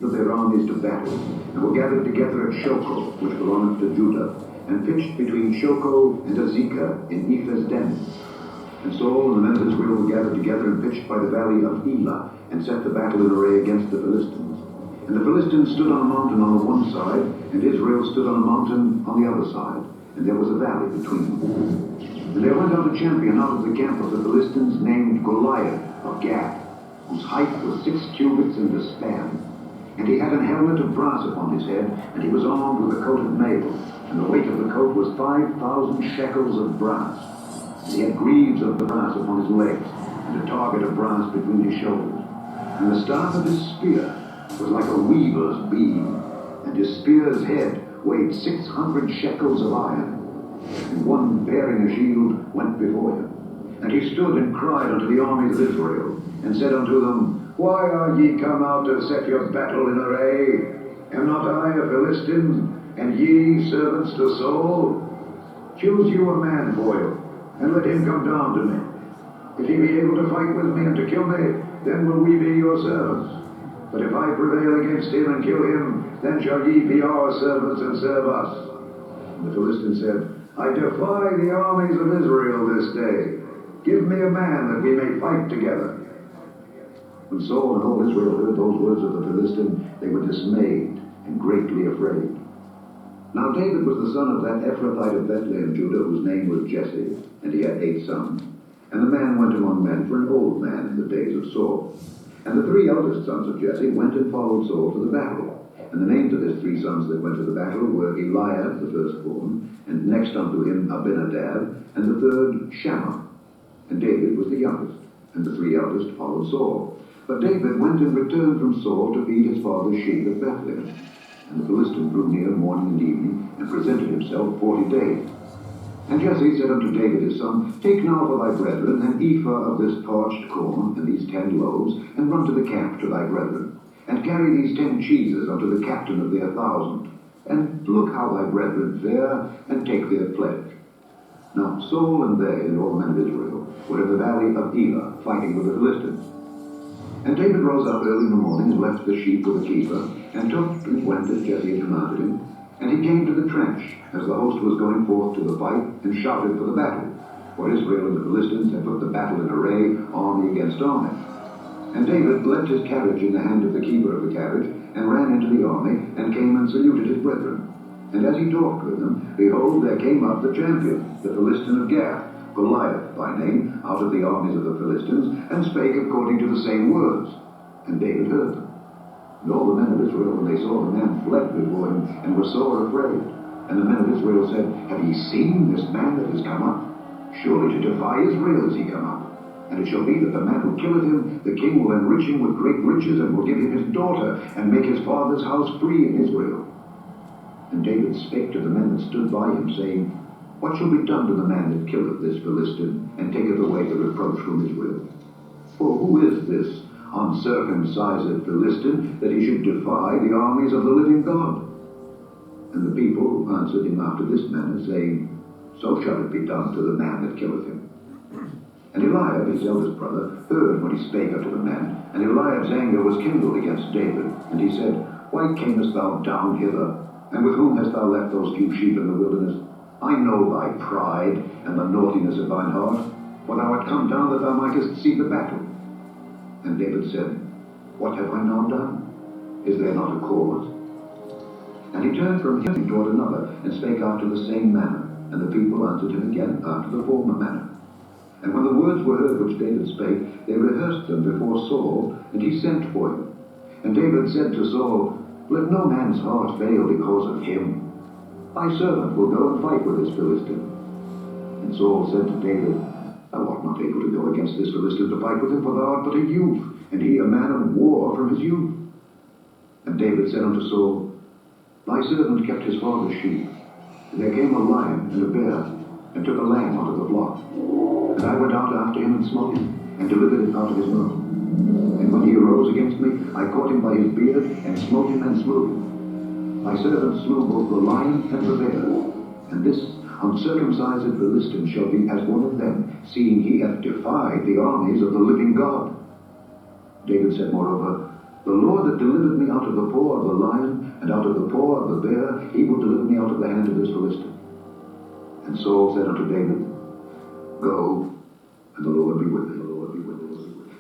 of their armies to battle, and were gathered together at Shoko, which belongeth to Judah, and pitched between Shoko and Azekah in Ephah's den. And Saul and the men of Israel were gathered together and pitched by the valley of Elah, and set the battle in array against the Philistines. And the Philistines stood on a mountain on the one side, and Israel stood on a mountain on the other side, and there was a valley between them. And there went out a champion out of the camp of the Philistines, named Goliath of Gath, whose height was 6 cubits and a span. And he had an helmet of brass upon his head, and he was armed with a coat of mail, and the weight of the coat was 5,000 shekels of brass. And he had greaves of the brass upon his legs, and a target of brass between his shoulders. And the staff of his spear was like a weaver's beam, and his spear's head weighed 600 shekels of iron. And one bearing a shield went before him. And he stood and cried unto the armies of Israel, and said unto them, Why are ye come out to set your battle in array? Am not I a Philistine, and ye servants to Saul? Choose you a man for you, and let him come down to me. If he be able to fight with me and to kill me, then will we be your servants. But if I prevail against him and kill him, then shall ye be our servants and serve us. And the Philistine said, I defy the armies of Israel this day. Give me a man that we may fight together. When Saul and all Israel heard those words of the Philistine, they were dismayed and greatly afraid. Now David was the son of that Ephrathite of Bethlehem, Judah, whose name was Jesse, and he had 8 sons. And the man went among men for an old man in the days of Saul. And the 3 eldest sons of Jesse went and followed Saul to the battle. And the names of his 3 sons that went to the battle were Eliab, the firstborn, and next unto him Abinadab, and the third Shammah. And David was the youngest, and the 3 eldest followed Saul. But David went and returned from Saul to feed his father's sheep at Bethlehem. And the Philistine drew near morning and evening, and presented himself 40 days. And Jesse said unto David his son, Take now for thy brethren an ephah of this parched corn, and these 10 loaves, and run to the camp to thy brethren. And carry these 10 cheeses unto the captain of their 1,000. And look how thy brethren fare, and take their pledge. Now Saul and they, and all the men of Israel, were in the valley of Elah, fighting with the Philistines. And David rose up early in the morning, and left the sheep with the keeper, and took and went as Jesse had commanded him. And he came to the trench, as the host was going forth to the fight, and shouted for the battle. For Israel and the Philistines had put the battle in array, army against army. And David left his carriage in the hand of the keeper of the carriage, and ran into the army, and came and saluted his brethren. And as he talked with them, behold, there came up the champion, the Philistine of Gath, Goliath by name, out of the armies of the Philistines, and spake according to the same words. And David heard them. And all the men of Israel, when they saw the man, fled before him, and were sore afraid. And the men of Israel said, Have ye seen this man that has come up? Surely to defy Israel is he come up. And it shall be that the man who killeth him, the king will enrich him with great riches, and will give him his daughter, and make his father's house free in Israel. And David spake to the men that stood by him, saying, What shall be done to the man that killeth this Philistine, and taketh away the reproach from Israel? For who is this uncircumcised Philistine, that he should defy the armies of the living God? And the people answered him after this manner, saying, So shall it be done to the man that killeth him. And Eliab, his eldest brother, heard when he spake unto the men, and Eliab's anger was kindled against David. And he said, Why camest thou down hither? And with whom hast thou left those few sheep in the wilderness? I know thy pride, and the naughtiness of thine heart, for thou art come down that thou mightest see the battle. And David said, What have I now done? Is there not a cause? And he turned from him toward another, and spake after the same manner. And the people answered him again after the former manner. And when the words were heard which David spake, they rehearsed them before Saul, and he sent for him. And David said to Saul, Let no man's heart fail because of him. Thy servant will go and fight with this Philistine. And Saul said to David, Thou art not able to go against this Philistine to fight with him, for thou art but a youth, and he a man of war from his youth. And David said unto Saul, Thy servant kept his father's sheep. And there came a lion and a bear, and took a lamb out of the flock. And I went out after him and smote him, and delivered it out of his mouth. And when he arose against me, I caught him by his beard, and smote him and slew him. My servant slew both the lion and the bear. And this uncircumcised Philistine shall be as one of them, seeing he hath defied the armies of the living God. David said moreover, The Lord that delivered me out of of the paw of the lion, and out of the paw of the bear, he will deliver me out of the hand of this Philistine. And Saul said unto David, Go, and the Lord be with thee.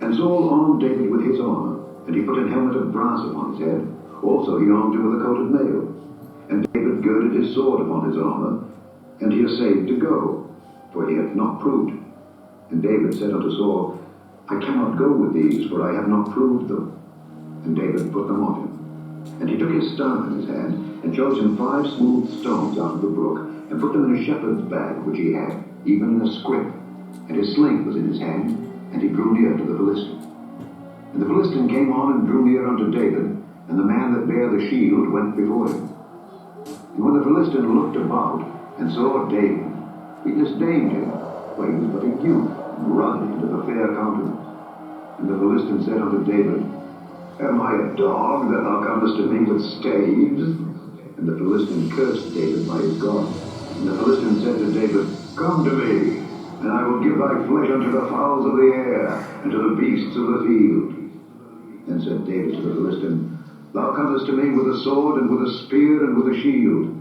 And Saul armed David with his armor, and he put an helmet of brass upon his head. Also he armed him with a coat of mail. And David girded his sword upon his armor, and he essayed to go, for he had not proved. And David said unto Saul, I cannot go with these, for I have not proved them. And David put them on him. And he took his staff in his hand, and chose him 5 smooth stones out of the brook, and put them in a shepherd's bag which he had, even in a scrip. And his sling was in his hand, and he drew near to the Philistine. And the Philistine came on and drew near unto David, and the man that bare the shield went before him. And when the Philistine looked about, and saw David, he disdained him, for he was but a youth, ruddy and of a fair countenance. And the Philistine said unto David, Am I a dog that thou comest to me with staves? And the Philistine cursed David by his God. And the Philistine said to David, Come to me, and I will give thy flesh unto the fowls of the air, and to the beasts of the field. Then said David to the Philistine, Thou comest to me with a sword, and with a spear, and with a shield.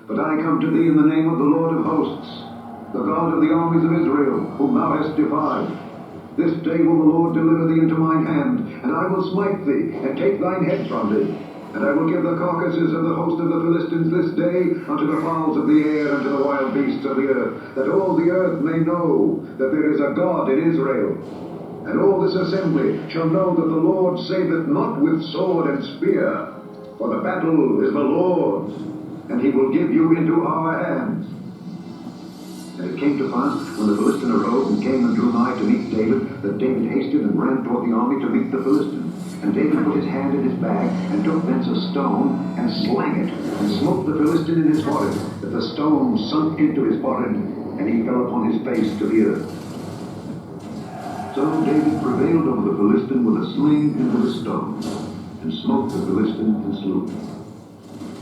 But I come to thee in the name of the Lord of hosts, the God of the armies of Israel, whom thou hast defied. This day will the Lord deliver thee into mine hand, and I will smite thee, and take thine head from thee. And I will give the carcasses of the host of the Philistines this day unto the fowls of the air, and to the wild beasts of the earth, that all the earth may know that there is a God in Israel. And all this assembly shall know that the Lord saveth not with sword and spear, for the battle is the Lord's, and he will give you into our hands. And it came to pass, when the Philistine arose and came and drew nigh to meet David, that David hasted and ran toward the army to meet the Philistine. And David put his hand in his bag, and took thence a stone, and slang it, and smote the Philistine in his forehead, that the stone sunk into his forehead, and he fell upon his face to the earth. So David prevailed over the Philistine with a sling and with a stone, and smote the Philistine and slew him.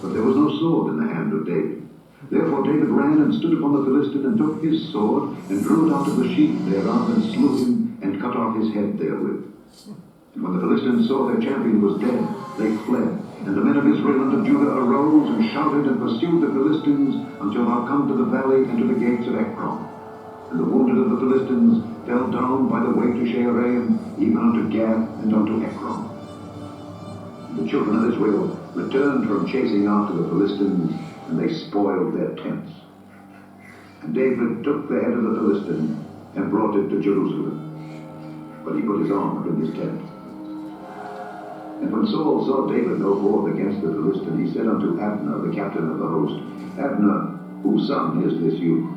But there was no sword in the hand of David. Therefore David ran and stood upon the Philistine, and took his sword, and drew it out of the sheath thereof, and slew him, and cut off his head therewith. And when the Philistines saw their champion was dead, they fled. And the men of Israel and of Judah arose and shouted and pursued the Philistines until thou come to the valley and to the gates of Ekron. And the wounded of the Philistines fell down by the way to Shearaim, even unto Gath and unto Ekron. And the children of Israel returned from chasing after the Philistines, and they spoiled their tents. And David took the head of the Philistine and brought it to Jerusalem. But he put his armor in his tent. And when Saul saw David go forth against the Philistine, he said unto Abner, the captain of the host, Abner, whose son is this youth?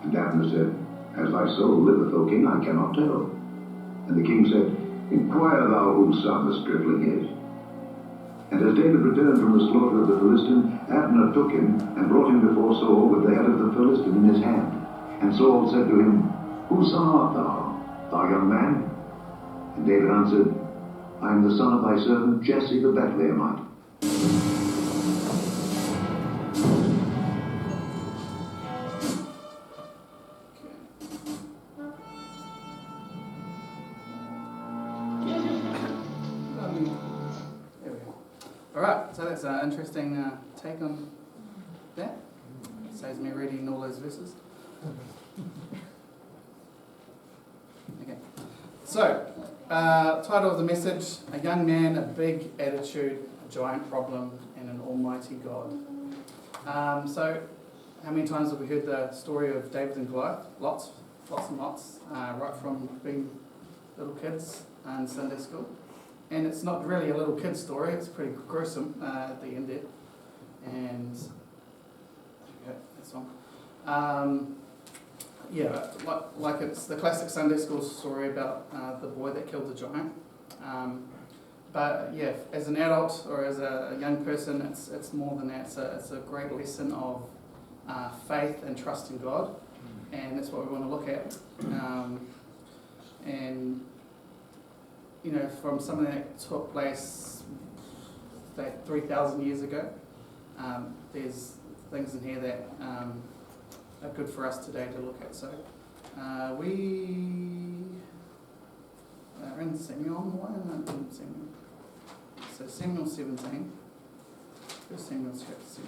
And Abner said, As thy soul liveth, O king, I cannot tell. And the king said, Inquire thou whose son the stripling is. And as David returned from the slaughter of the Philistine, Abner took him, and brought him before Saul with the head of the Philistine in his hand. And Saul said to him, Whose son art thou, thou young man? And David answered, I am the son of thy servant Jesse the Bethlehemite. Alright, so that's an interesting take on that. Saves me reading all those verses. Okay. So, title of the message, A Young Man, a Big Attitude, a Giant Problem, and an Almighty God. So, how many times have we heard the story of David and Goliath? Lots and lots, right from being little kids in Sunday school. And it's not really a little kid story, it's pretty gruesome at the end there. And, yeah, that's on. Yeah, like it's the classic Sunday school story about the boy that killed the giant. But yeah, as an adult or as a young person, it's more than that. It's a great lesson of faith and trust in God, and that's what we want to look at. And you know, from something that took place 3,000 years ago, there's things in here that are good for us today to look at. So we are in Samuel 1 and Samuel. So Samuel 17. 1 Samuel chapter 17.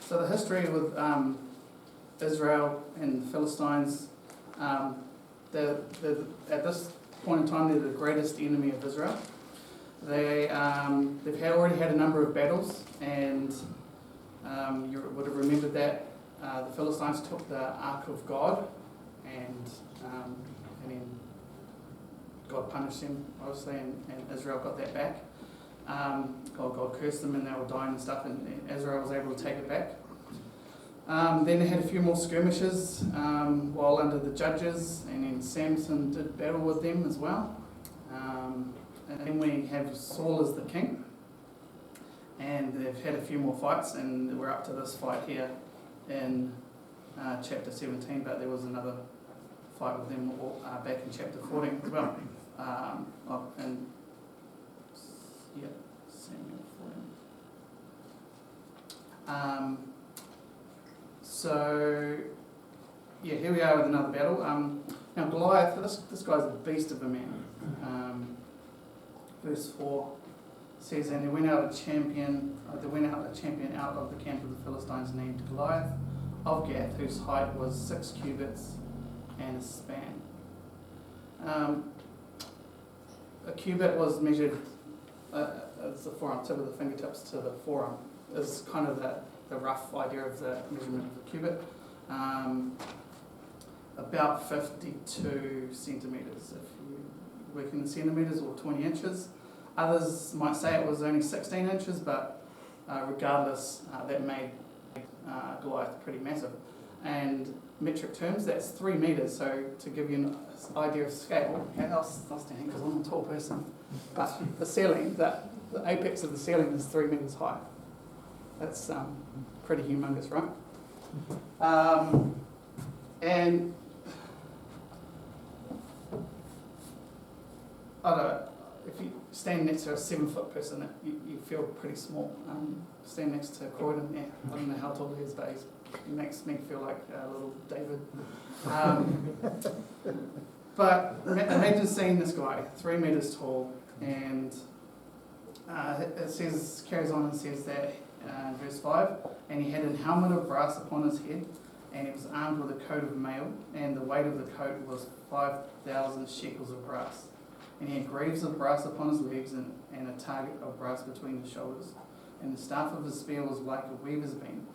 So the history with Israel and the Philistines, at this point in time, they're the greatest enemy of Israel. They've already had a number of battles, and you would have remembered that the Philistines took the Ark of God, and then God punished them, obviously, and Israel got that back. God cursed them, and they were dying and stuff, and Israel was able to take it back. Then they had a few more skirmishes while under the judges, and then Samson did battle with them as well. And then we have Saul as the king, and they've had a few more fights, and we're up to this fight here in chapter 17, but there was another fight with them back in chapter 14 as well. Samuel 14. So, here we are with another battle. Now Goliath, this guy's a beast of a man. Verse 4 says, and there went out a champion out of the camp of the Philistines named Goliath of Gath, whose height was 6 cubits and a span. A cubit was measured as the forearm, tip of the fingertips to the forearm, is kind of the rough idea of the measurement of a cubit. About 52 centimetres if you work in centimetres, or 20 inches. Others might say it was only 16 inches, but regardless, that made Goliath pretty massive. And metric terms, that's 3 metres. So to give you an idea of scale, I'll stand because I'm a tall person, but the ceiling, the apex of the ceiling is 3 metres high. That's pretty humongous, right? And I don't know, if you stand next to a 7-foot person, you feel pretty small. Stand next to Croydon, I don't know how tall he is, but he makes me feel like a little David. But imagine seeing this guy, 3 metres tall, and it carries on and says that, verse 5, and he had a helmet of brass upon his head, and he was armed with a coat of mail, and the weight of the coat was 5,000 shekels of brass. And he had greaves of brass upon his legs, and a target of brass between his shoulders. And the staff of his spear was like a weaver's beam.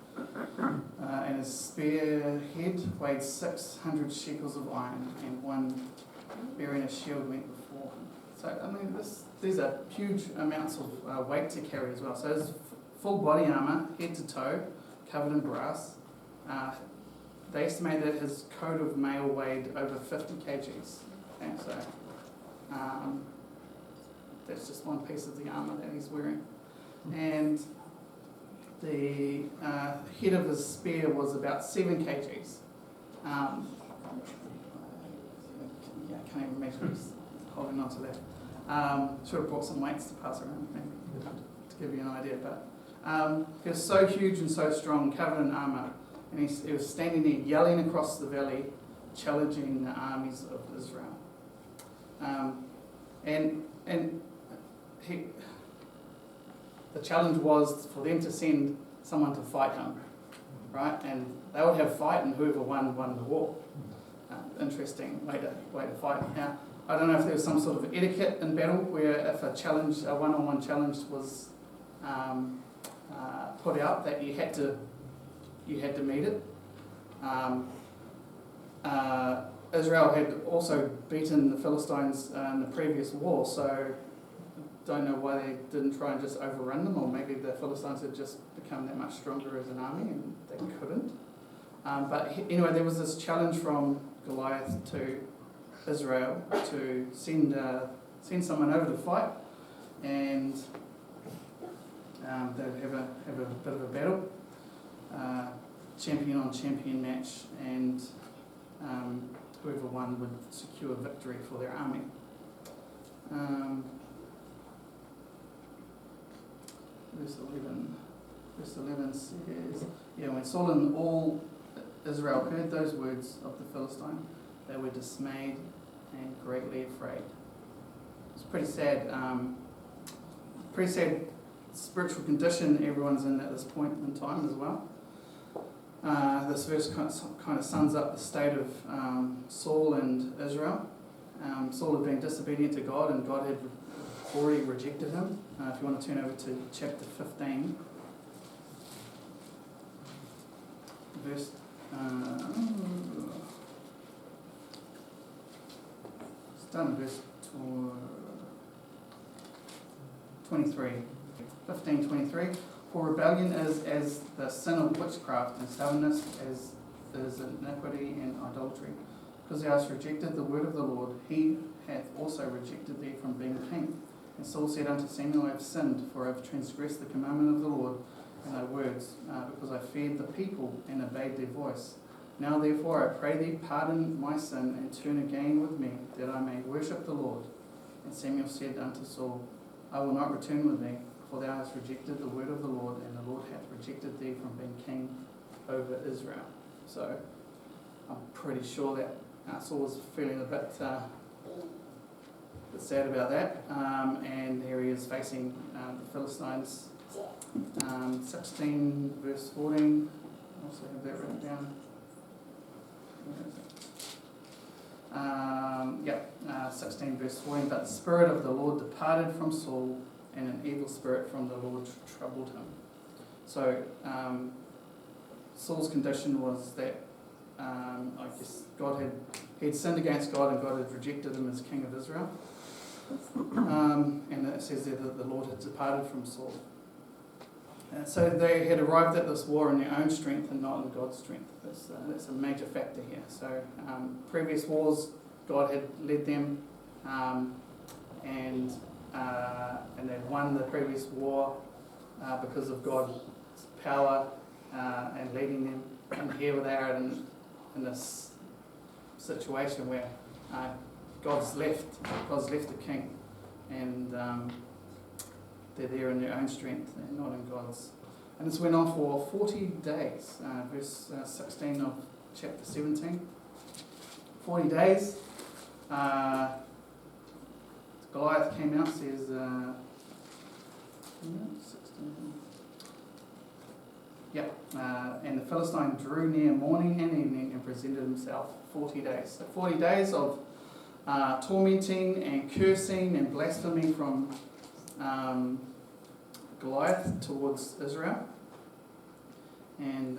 And his spear head weighed 600 shekels of iron, and one bearing a shield went before him. So, I mean, these are huge amounts of weight to carry as well. So his full body armour, head to toe, covered in brass. They estimate that his coat of mail weighed over 50 kgs. Okay, so that's just one piece of the armour that he's wearing. And the head of his spear was about 7 kgs. I can't even imagine he's holding on to that. Should have brought some weights to pass around, maybe, to give you an idea. But he was so huge and so strong, covered in armour, and he was standing there yelling across the valley, challenging the armies of Israel. The challenge was for them to send someone to fight him, right? And they would have a fight, and whoever won the war. Interesting way to fight. Now, I don't know if there was some sort of etiquette in battle where if a one-on-one challenge was put out, that you had to meet it. Israel had also beaten the Philistines in the previous war, so don't know why they didn't try and just overrun them, or maybe the Philistines had just become that much stronger as an army and they couldn't. But anyway, there was this challenge from Goliath to Israel to send someone over to fight, and they'd have a bit of a battle, champion on champion match, and whoever won would secure victory for their army. Verse 11 says, when Saul and all Israel heard those words of the Philistine, they were dismayed and greatly afraid. It's pretty sad spiritual condition everyone's in at this point in time as well. This verse kind of sums up the state of Saul and Israel. Saul had been disobedient to God, and God had already rejected him. If you want to turn over to chapter 15, verse start in verse 23. 15:23. For rebellion is as the sin of witchcraft, and stubbornness as is iniquity and idolatry. Because thou hast rejected the word of the Lord, he hath also rejected thee from being king. And Saul said unto Samuel, I have sinned, for I have transgressed the commandment of the Lord and thy words, because I feared the people and obeyed their voice. Now therefore I pray thee, pardon my sin, and turn again with me, that I may worship the Lord. And Samuel said unto Saul, I will not return with thee, for thou hast rejected the word of the Lord, and the Lord hath rejected thee from being king over Israel. So I'm pretty sure that Saul was feeling a bit sad about that, and here he is facing the Philistines. 16 verse 14, I also have that written down. Where is it? 16 verse 14, but the Spirit of the Lord departed from Saul, and an evil spirit from the Lord troubled him. So Saul's condition was that I guess he had sinned against God, and God had rejected him as king of Israel. And it says there that the Lord had departed from Saul. So they had arrived at this war in their own strength and not in God's strength. That's a major factor here. So previous wars, God had led them, and they'd won the previous war because of God's power and leading them. And here they are in this situation where God's left the king, and they're there in their own strength and not in God's. And this went on for 40 days, verse 16 of chapter 17. 40 days. Goliath came out, says, 16. And the Philistine drew near morning and evening and presented himself 40 days. So 40 days of tormenting and cursing and blasphemy from Goliath towards Israel. And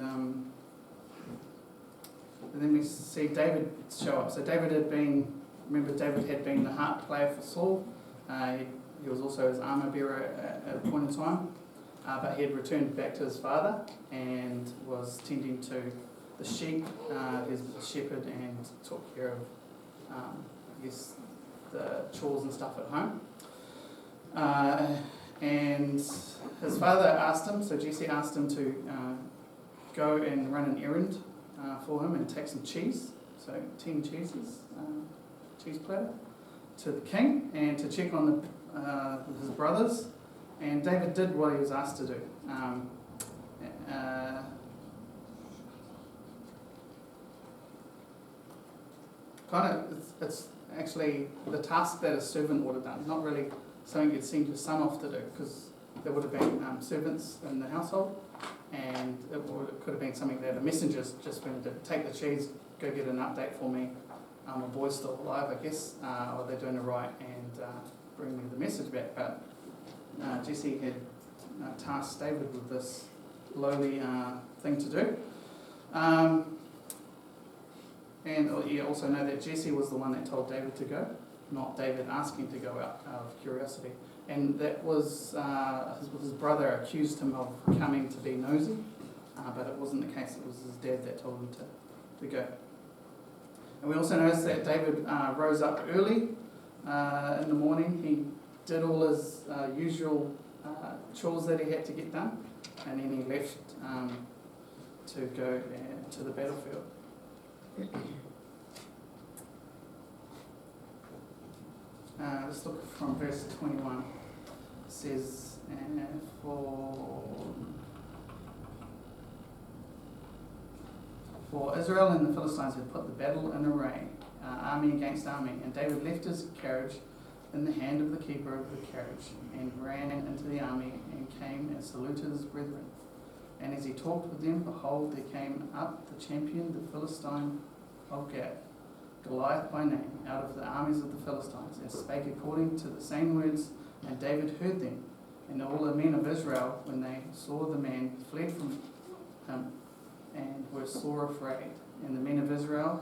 then we see David show up. So David had been the harp player for Saul. He was also his armor bearer at a point in time. But he had returned back to his father and was tending to the sheep. He was a shepherd and took care of, the chores and stuff at home. And his father asked him, so Jesse asked him to go and run an errand for him and take some cheese, so 10 cheeses, cheese platter, to the king and to check on his brothers. And David did what he was asked to do. It's actually the task that a servant would have done, not really something you'd send your son off to do, because there would have been servants in the household, and it could have been something that a messenger's just been to take the cheese, go get an update for me. My boy's still alive, I guess, or they're doing it right, and bring me the message back. But Jesse had tasked David with this lowly thing to do. And you also know that Jesse was the one that told David to go, not David asking to go out of curiosity. And that was his brother accused him of coming to be nosy, but it wasn't the case. It was his dad that told him to go. And we also notice that David rose up early in the morning. He did all his usual chores that he had to get done, and then he left to go to the battlefield. Let's look from verse 21. It says, For Israel and the Philistines had put the battle in array, army against army, and David left his carriage in the hand of the keeper of the carriage, and ran into the army, and came and saluted his brethren. And as he talked with them, behold, there came up the champion, the Philistine of Gath, Goliath by name, out of the armies of the Philistines, and spake according to the same words, and David heard them. And all the men of Israel, when they saw the man, fled from him, and were sore afraid. And the men of Israel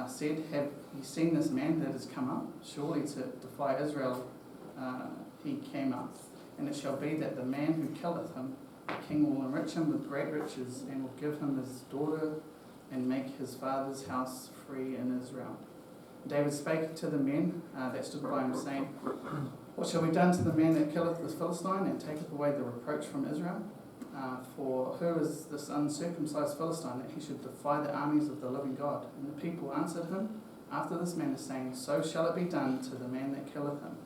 said, Have ye seen this man that is come up? Surely to defy Israel he came up. And it shall be that the man who killeth him, the king will enrich him with great riches, and will give him his daughter, and make his father's house free in Israel. David spake to the men that stood by him, saying, What shall be done to the man that killeth this Philistine, and taketh away the reproach from Israel? For who is this uncircumcised Philistine, that he should defy the armies of the living God? And the people answered him after this manner, saying, So shall it be done to the man that killeth him.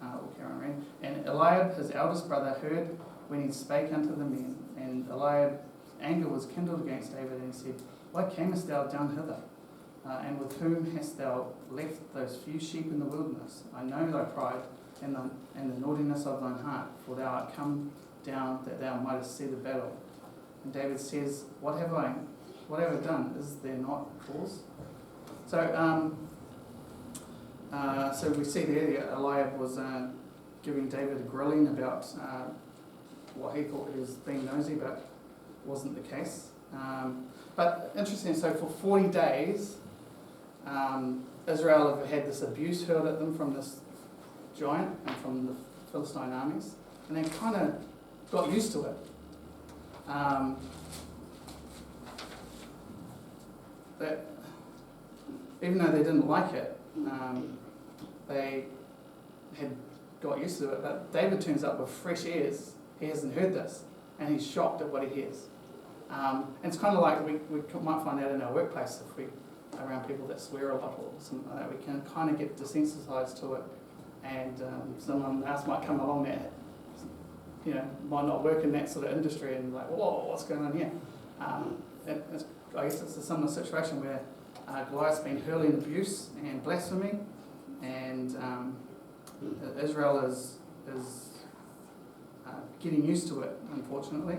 We'll carry on reading. And Eliab, his eldest brother, heard when he spake unto the men. And Eliab's anger was kindled against David, and he said, Why camest thou down hither? And with whom hast thou left those few sheep in the wilderness? I know thy pride and the naughtiness of thine heart, for thou art come down that thou mightest see the battle. And David says, What have I done? Is there not cause? So, so we see there that Eliab was giving David a grilling about what he thought he was being nosy, but wasn't the case. But interesting, so for 40 days, Israel have had this abuse hurled at them from this giant and from the Philistine armies, and they kind of got used to it. That even though they didn't like it, they had got used to it. But David turns up with fresh ears. He hasn't heard this, and he's shocked at what he hears. And it's kind of like we might find out in our workplace if we are around people that swear a lot or something like that. We can kind of get desensitized to it, and someone else might come along that might not work in that sort of industry, and like, whoa, what's going on here? I guess it's a similar situation where Goliath's been hurling abuse and blasphemy, and Israel is getting used to it, unfortunately.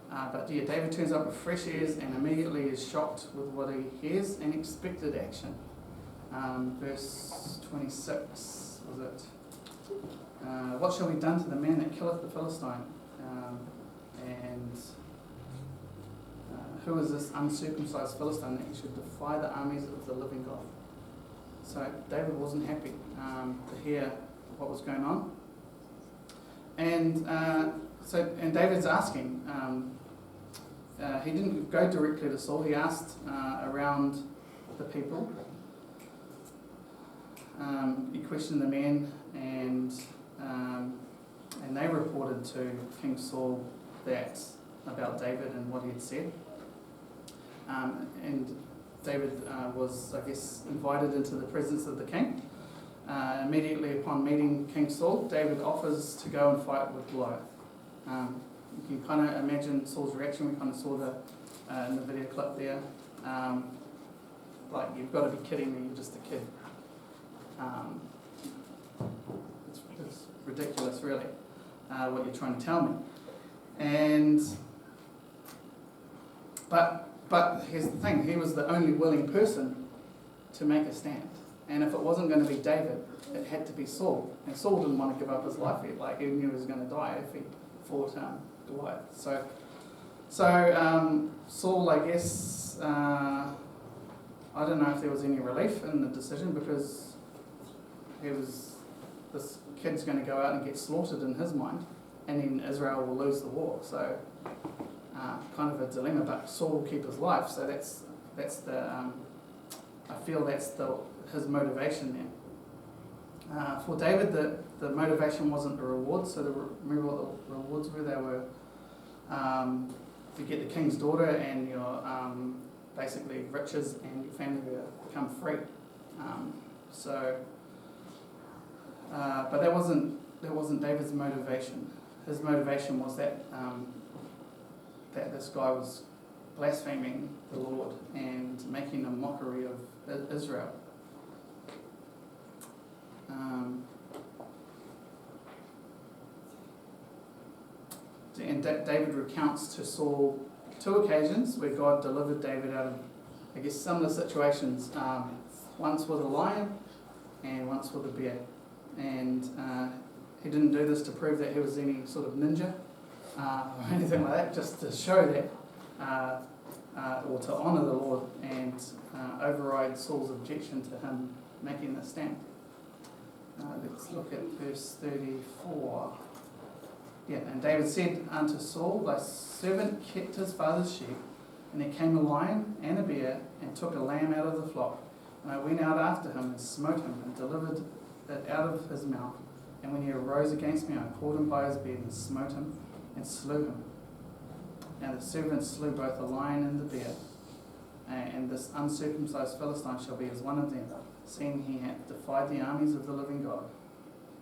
But yeah, David turns up with fresh ears and immediately is shocked with what he hears and expected action. Verse 26, was it? What shall be done to the man that killeth the Philistine? Who is this uncircumcised Philistine that he should defy the armies of the living God? So David wasn't happy to hear what was going on. And David's asking. He didn't go directly to Saul. He asked around the people. He questioned the men, and they reported to King Saul about David and what he had said. And David was, I guess, invited into the presence of the king. Immediately upon meeting King Saul, David offers to go and fight with Goliath. You can kind of imagine Saul's reaction. We kind of saw in the video clip there. Like, you've got to be kidding me, you're just a kid. It's ridiculous, really, what you're trying to tell me. But here's the thing, he was the only willing person to make a stand. And if it wasn't going to be David, it had to be Saul. And Saul didn't want to give up his life. He knew he was going to die if he fought Goliath. So Saul, I guess, I don't know if there was any relief in the decision, because this kid's going to go out and get slaughtered in his mind, and then Israel will lose the war. So kind of a dilemma, but Saul will keep his life. So that's the I feel that's his motivation there. For David, the motivation wasn't the reward. So remember what the rewards were? They were to get the king's daughter and your basically riches, and your family will become free. But that wasn't David's motivation. His motivation was that this guy was blaspheming the Lord and making a mockery of Israel. And David recounts to Saul 2 occasions where God delivered David out of, I guess, similar situations. Once with a lion and once with a bear. And he didn't do this to prove that he was any sort of ninja or anything like that, just to show that, or to honour the Lord and override Saul's objection to him making the stand. Let's look at verse 34. Yeah, and David said unto Saul, thy servant kept his father's sheep, and there came a lion and a bear, and took a lamb out of the flock. And I went out after him, and smote him, and delivered it out of his mouth. And when he arose against me, I caught him by his beard, and smote him, and slew him. And the servant slew both the lion and the bear. And this uncircumcised Philistine shall be as one of them, seeing he hath defied the armies of the living God.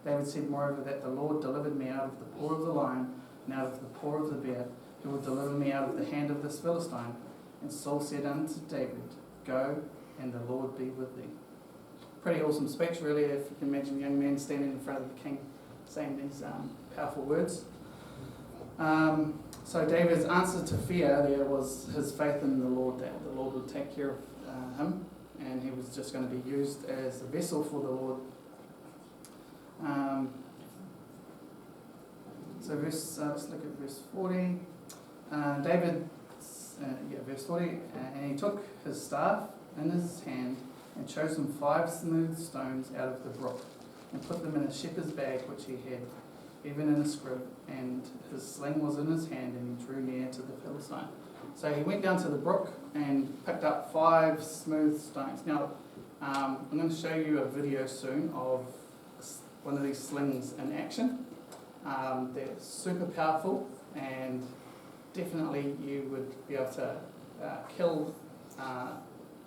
David said moreover that the Lord delivered me out of the paw of the lion and out of the paw of the bear. He will deliver me out of the hand of this Philistine. And Saul said unto David, go, and the Lord be with thee. Pretty awesome speech, really, if you can imagine a young man standing in front of the king saying these powerful words. So David's answer to fear there was his faith in the Lord, that the Lord would take care of him, and he was just going to be used as a vessel for the Lord. Let's look at verse 40. Verse 40, and he took his staff in his hand and chose him 5 smooth stones out of the brook and put them in a shepherd's bag which he had, even in a scrip, and his sling was in his hand, and he drew near to the Philistine. So he went down to the brook and picked up 5 smooth stones. Now, I'm going to show you a video soon of one of these slings in action. They're super powerful, and definitely you would be able to kill a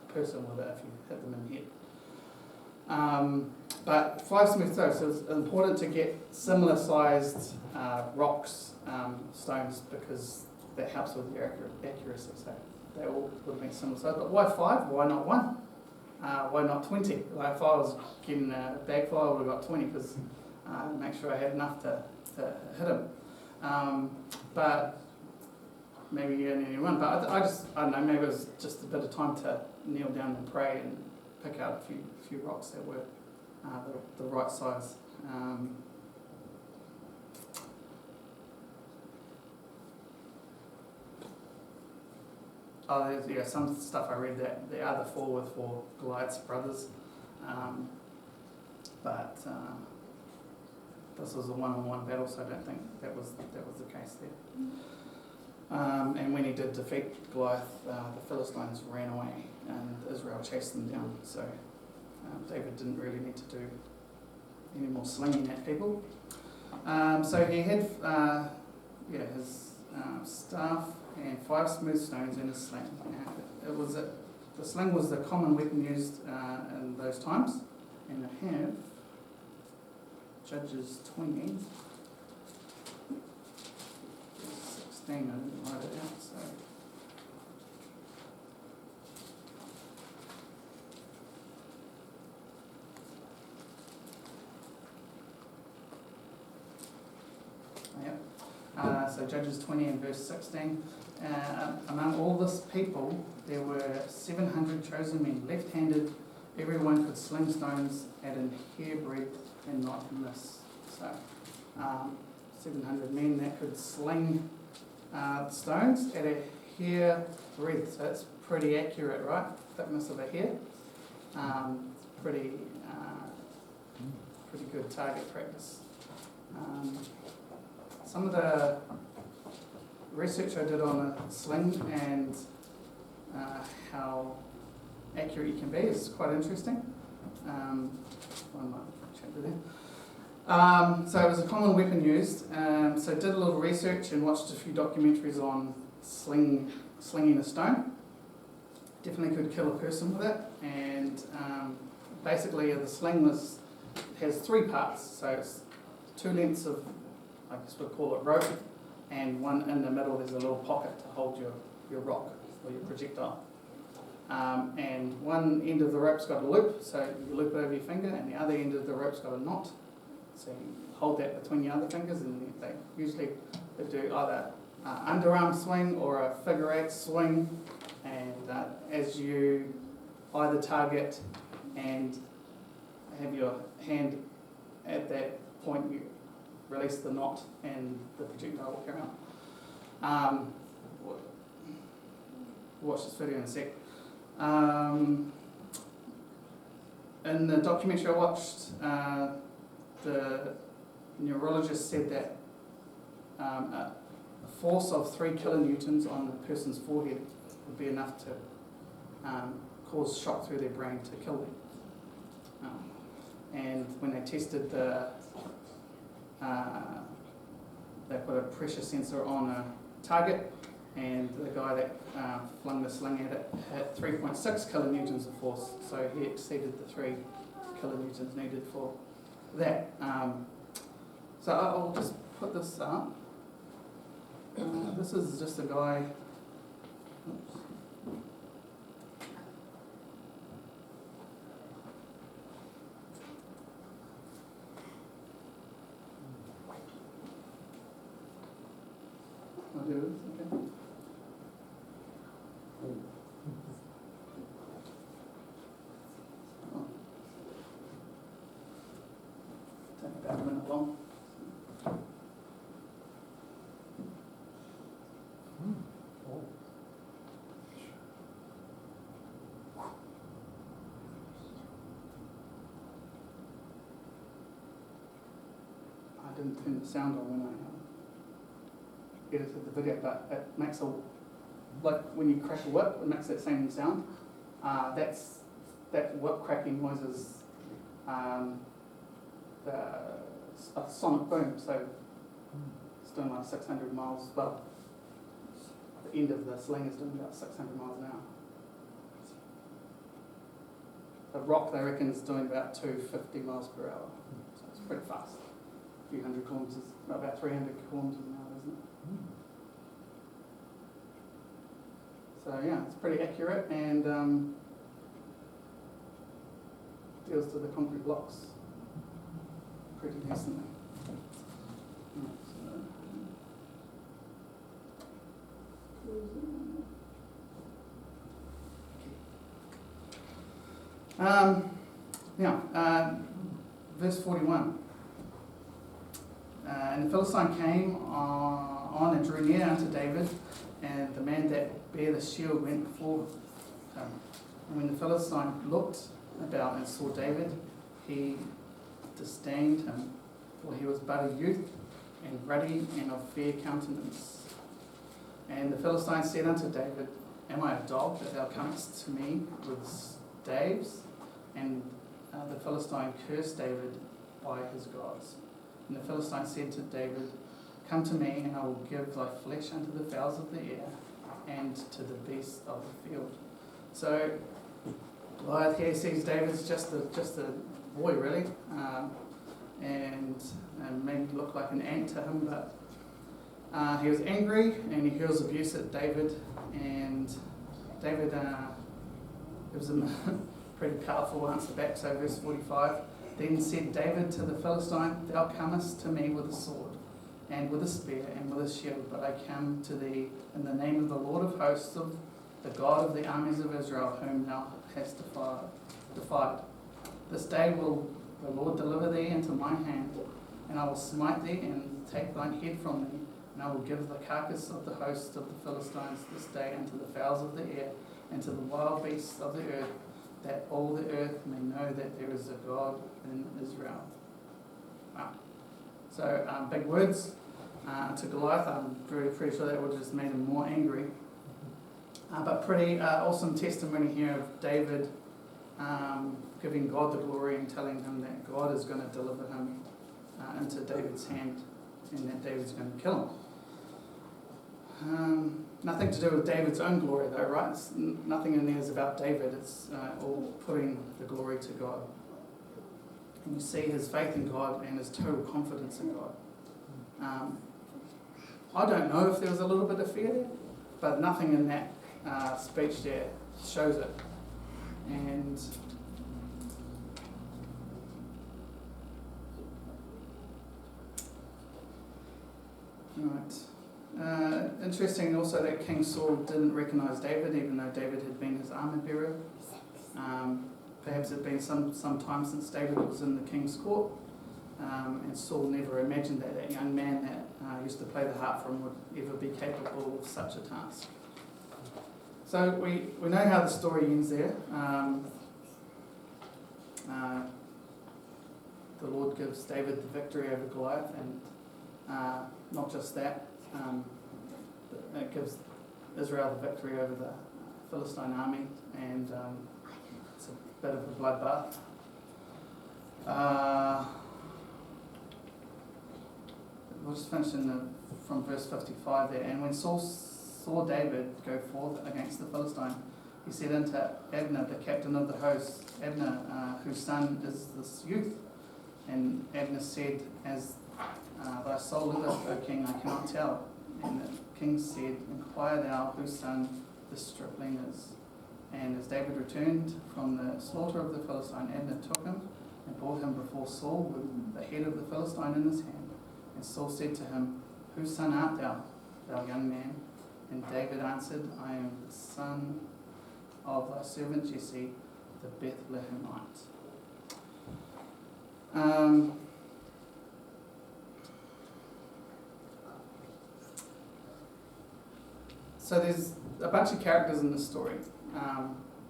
person with it if you hit them in the head. But 5 smooth stones, so it's important to get similar sized rocks, stones, because that helps with your accuracy. So they all would have been similar size. But why 5? Why not 1? Why not 20? Like if I was getting a bag full, I would have got 20 because make sure I had enough to hit him. But maybe you only need 1. But I don't know, maybe it was just a bit of time to kneel down and pray and pick out a few rocks that were the right size. There's some stuff I read that the other 4 were for Goliath's brothers, but this was a one-on-one battle, so I don't think that was the case there. And when he did defeat Goliath, the Philistines ran away, and Israel chased them down. So David didn't really need to do any more slinging at people. So he had his staff and 5 smooth stones in his sling. The sling was the common weapon used in those times. And I have Judges 20, 16. I didn't write it out, so. So Judges 20 and verse 16. Among all this people, there were 700 chosen men, left-handed. Everyone could sling stones at an hairbreadth and not miss. So 700 men that could sling stones at a hairbreadth. So that's pretty accurate, right? Thickness of a hair. Pretty good target practice. Some of the research I did on a sling and how accurate you can be is quite interesting. One more chapter there. So it was a common weapon used. So I did a little research and watched a few documentaries on slinging a stone. Definitely could kill a person with it. And basically the sling has 3 parts. So it's 2 lengths of, I guess we'll call it rope, and one in the middle there's a little pocket to hold your your rock or your projectile. And one end of the rope's got a loop, so you loop it over your finger, and the other end of the rope's got a knot. So you hold that between your other fingers, and they usually do either underarm swing or a figure eight swing. And as you either target and have your hand at that point, you release the knot, and the projectile will carry on. Watch this video in a sec. In the documentary I watched, the neurologist said that a force of 3 kilonewtons on a person's forehead would be enough to cause shock through their brain to kill them. And when they tested they put a pressure sensor on a target, and the guy that flung the sling at it had 3.6 kilonewtons of force, so he exceeded the 3 kilonewtons needed for that. So I'll just put this up. This is just a guy. Oops. I'll do this, okay. Take about a minute long. I didn't turn the sound on when I edited the video, but it makes like when you crack a whip, it makes that same sound. That whip cracking noise is a sonic boom, so it's doing like 600 miles, well, the end of the sling is doing about 600 miles an hour. The rock, they reckon, is doing about 250 miles per hour, so it's pretty fast. A few hundred kilometers, about 300 kilometers an hour, isn't it? So yeah, it's pretty accurate and deals to the concrete blocks pretty decently. Verse 41. And the Philistine came on and drew near unto David, and the man that bare the shield went before him. And when the Philistine looked about and saw David, he disdained him, for he was but a youth, and ruddy, and of fair countenance. And the Philistine said unto David, Am I a dog that thou comest to me with staves? And the Philistine cursed David by his gods. And the Philistine said to David, Come to me, and I will give thy flesh unto the fowls of the air, and to the beasts of the field. So Goliath here sees David's just a boy, really, and made look like an ant to him, but he was angry, and he hurls abuse at David, and David gives him a pretty powerful answer back. So verse 45, Then said David to the Philistine, Thou comest to me with a sword, and with a spear, and with a shield, but I come to thee in the name of the Lord of hosts, of the God of the armies of Israel, whom thou hast defied. This day will the Lord deliver thee into my hand, and I will smite thee, and take thine head from thee, and I will give the carcass of the host of the Philistines this day unto the fowls of the air, and to the wild beasts of the earth, that all the earth may know that there is a God in Israel. Wow. So big words to Goliath. I'm pretty sure that would have just made him more angry. But pretty awesome testimony here of David giving God the glory and telling him that God is going to deliver him into David's hand, and that David's going to kill him. Nothing to do with David's own glory though, right? Nothing in there is about David. It's all putting the glory to God. And you see his faith in God and his total confidence in God. I don't know if there was a little bit of fear there. but nothing in that speech there shows it. And interesting also that King Saul didn't recognise David, even though David had been his armour bearer. Perhaps it had been some time since David was in the king's court, and Saul never imagined that that young man that used to play the harp for him would ever be capable of such a task. So we know how the story ends there. The Lord gives David the victory over Goliath, and not just that, it gives Israel the victory over the Philistine army, and it's a bit of a bloodbath. We'll just finish from verse 55 there. And when Saul saw David go forth against the Philistine, he said unto Abner, the captain of the host, Abner, whose son is this youth? And Abner said, As thy soul liveth, O king, I cannot tell. And the king said, Inquire thou whose son this stripling is. And as David returned from the slaughter of the Philistine, Abner took him and brought him before Saul with the head of the Philistine in his hand. And Saul said to him, Whose son art thou, thou young man? And David answered, I am the son of thy servant Jesse, the Bethlehemite. So there's a bunch of characters in this story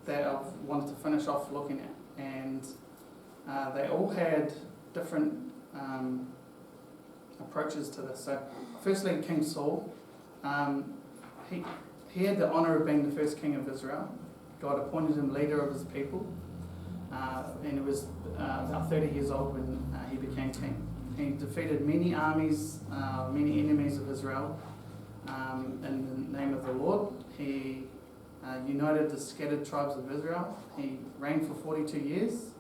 that I've wanted to finish off looking at, and they all had different approaches to this. So firstly, King Saul, he had the honour of being the first king of Israel. God appointed him leader of his people, and he was about 30 years old when he became king. He defeated many armies, many enemies of Israel in the name of the Lord. He united the scattered tribes of Israel. He reigned for 42 years,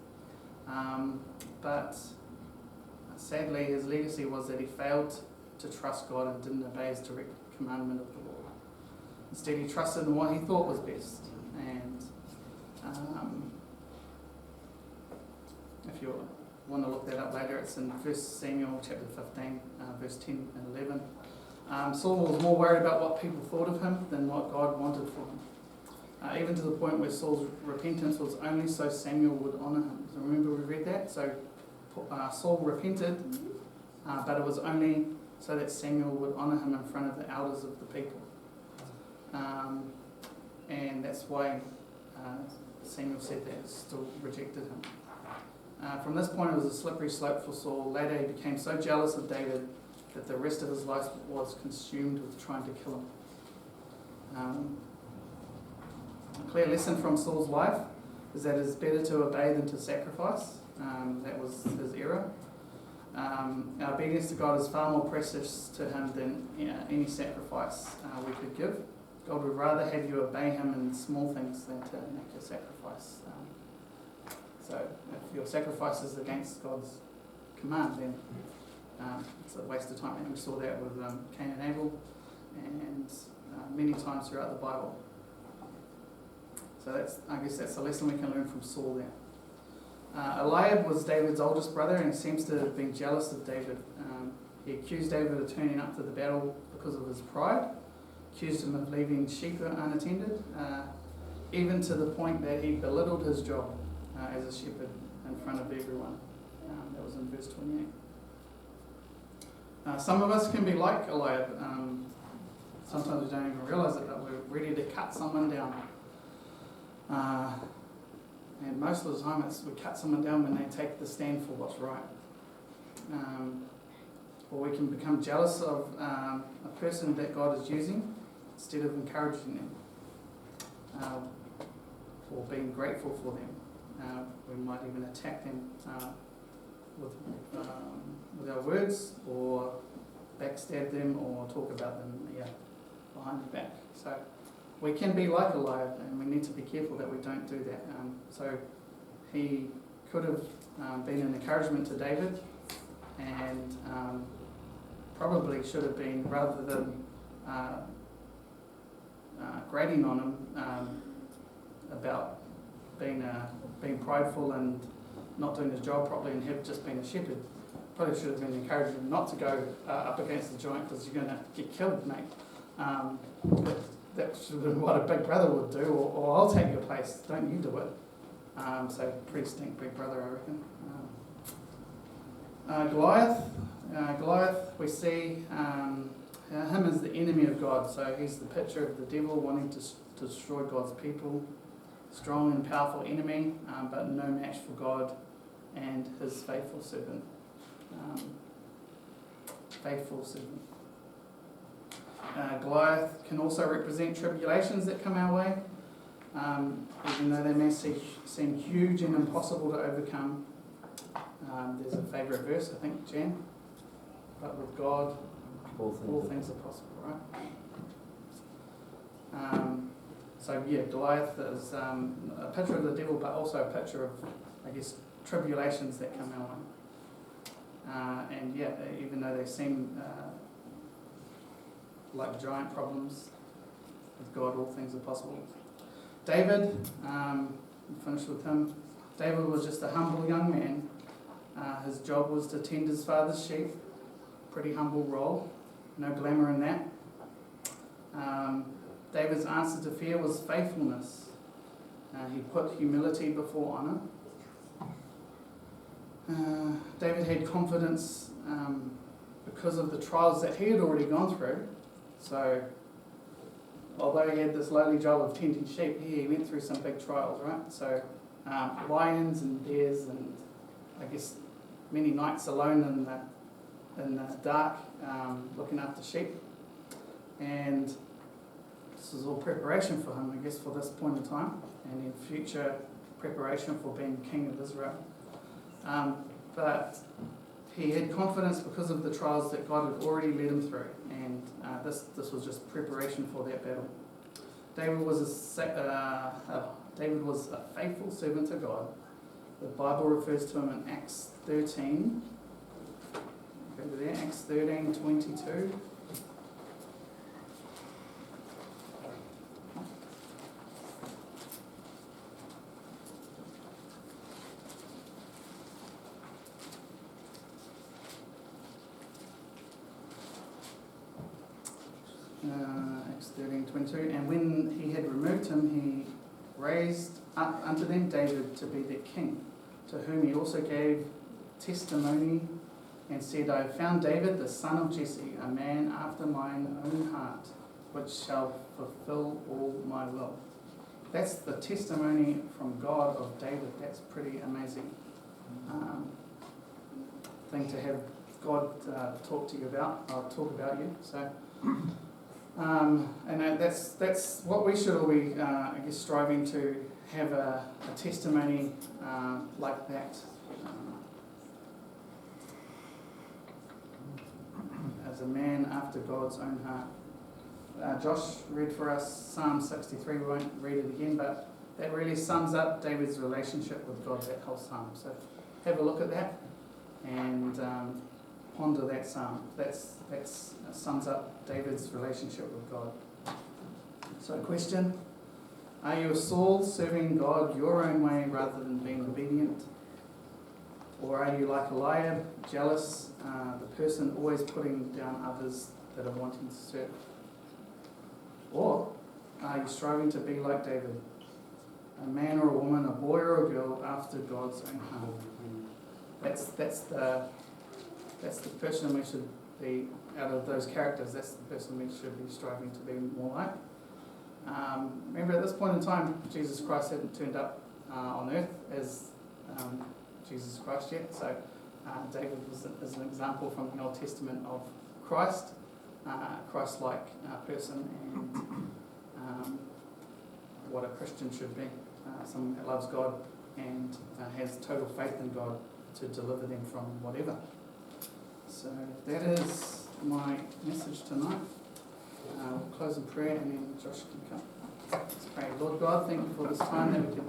but sadly his legacy was that he failed to trust God and didn't obey his direct commandment of the Lord. Instead, he trusted in what he thought was best. And if you want to look that up later, it's in 1 Samuel chapter 15, verse 10 and 11. Saul was more worried about what people thought of him than what God wanted for him. Even to the point where Saul's repentance was only so Samuel would honour him. So remember we read that? So Saul repented, but it was only so that Samuel would honour him in front of the elders of the people. And that's why Samuel said that he still rejected him. From this point it was a slippery slope for Saul. Later he became so jealous of David that the rest of his life was consumed with trying to kill him. A clear lesson from Saul's life is that it is better to obey than to sacrifice. That was his error. Our obedience to God is far more precious to him than any sacrifice we could give. God would rather have you obey him in small things than to make a sacrifice. So if your sacrifice is against God's command, then it's a waste of time. And we saw that with Cain and Abel, and many times throughout the Bible. So I guess that's a lesson we can learn from Saul there. Eliab was David's oldest brother, and he seems to have been jealous of David. He accused David of turning up to the battle because of his pride, accused him of leaving sheep unattended, even to the point that he belittled his job as a shepherd in front of everyone. That was in verse 28. Some of us can be like Eliab. Sometimes we don't even realise it, but we're ready to cut someone down. And most of the time we cut someone down when they take the stand for what's right. Or we can become jealous of a person that God is using instead of encouraging them or being grateful for them. We might even attack them with our words, or backstab them, or talk about them behind their back. So we can be like Goliath, and we need to be careful that we don't do that. So he could have been an encouragement to David, and probably should have been, rather than grating on him about being prideful and not doing his job properly and have just been a shepherd. Probably should have been encouraging him not to go up against the giant because you're going to get killed, mate. That should have been what a big brother would do, or I'll take your place, don't you do it. So pretty stink big brother, I reckon. Goliath, we see him as the enemy of God. So he's the picture of the devil wanting to destroy God's people. Strong and powerful enemy, but no match for God and his faithful servant. Goliath can also represent tribulations that come our way, even though they may seem huge and impossible to overcome. There's a favourite verse, I think, Jan. But with God, all things are possible, right? So yeah, Goliath is a picture of the devil, but also a picture of, I guess, tribulations that come our way. And yeah, even though they seem like giant problems, with God all things are possible. David, we'll finish with him. David was just a humble young man. His job was to tend his father's sheep. Pretty humble role, no glamour in that. David's answer to fear was faithfulness. He put humility before honour. David had confidence because of the trials that he had already gone through. So, although he had this lowly job of tending sheep, he went through some big trials, right? So, lions and bears, and I guess many nights alone in the dark, looking after sheep. And this is all preparation for him, I guess, for this point in time, and in future preparation for being king of Israel. But he had confidence because of the trials that God had already led him through, and this was just preparation for that battle. David was a faithful servant to God. The Bible refers to him in Acts 13. Over there, Acts 13:22. Acts 13:22. And when he had removed him, he raised up unto them David to be their king, to whom he also gave testimony and said, I have found David, the son of Jesse, a man after mine own heart, which shall fulfill all my will. That's the testimony from God of David. That's pretty amazing thing to have God talk to you about, or talk about you. So, and that's what we should all be, I guess, striving to have a testimony like that. As a man after God's own heart. Josh read for us Psalm 63. We won't read it again, but that really sums up David's relationship with God, that whole psalm. So have a look at that and ponder that psalm. That sums up David's relationship with God. So question, are you a Saul serving God your own way rather than being obedient? Or are you like Eliab, jealous, the person always putting down others that are wanting to serve? Or are you striving to be like David, a man or a woman, a boy or a girl after God's own heart? That's the person we should be, out of those characters, that's the person we should be striving to be more like. Remember, at this point in time, Jesus Christ hadn't turned up on earth as Jesus Christ yet. So David is an example from the Old Testament of Christ, Christ-like person, and what a Christian should be. Someone that loves God and has total faith in God to deliver them from whatever. So that is my message tonight. We'll close in prayer and then Josh can come. Let's pray. Lord God, thank you for this time that we can